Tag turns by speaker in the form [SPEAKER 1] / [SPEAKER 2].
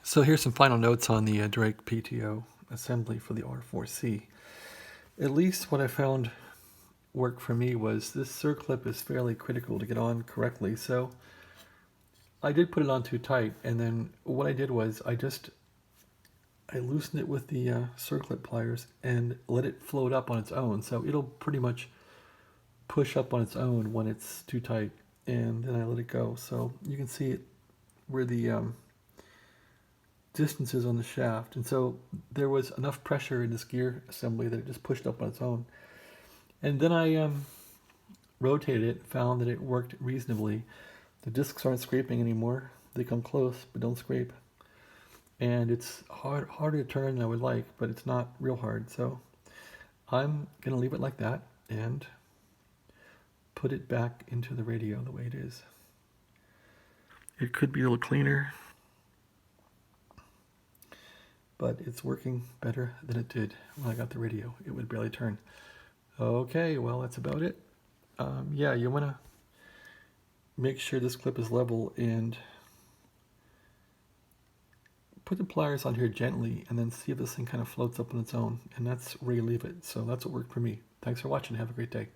[SPEAKER 1] So here's some final notes on the Drake PTO assembly for the R4C. At least what I found worked for me was this circlip is fairly critical to get on correctly. So I did put it on too tight, and then what I did was I loosened it with the circlip pliers and let it float up on its own. So it'll pretty much push up on its own when it's too tight, and then I let it go. So you can see it where the distances on the shaft, and so there was enough pressure in this gear assembly that it just pushed up on its own. And then I rotated it, found that it worked reasonably. The discs aren't scraping anymore. They come close but don't scrape, and it's harder to turn than I would like, but it's not real hard. So I'm gonna leave it like that and put it back into the radio the way it is. It could be a little cleaner, but it's working better than it did when I got the radio. It would barely turn. Okay, well, that's about it. Yeah, you want to make sure this clip is level and put the pliers on here gently and then see if this thing kind of floats up on its own. And that's where you leave it. So that's what worked for me. Thanks for watching. Have a great day.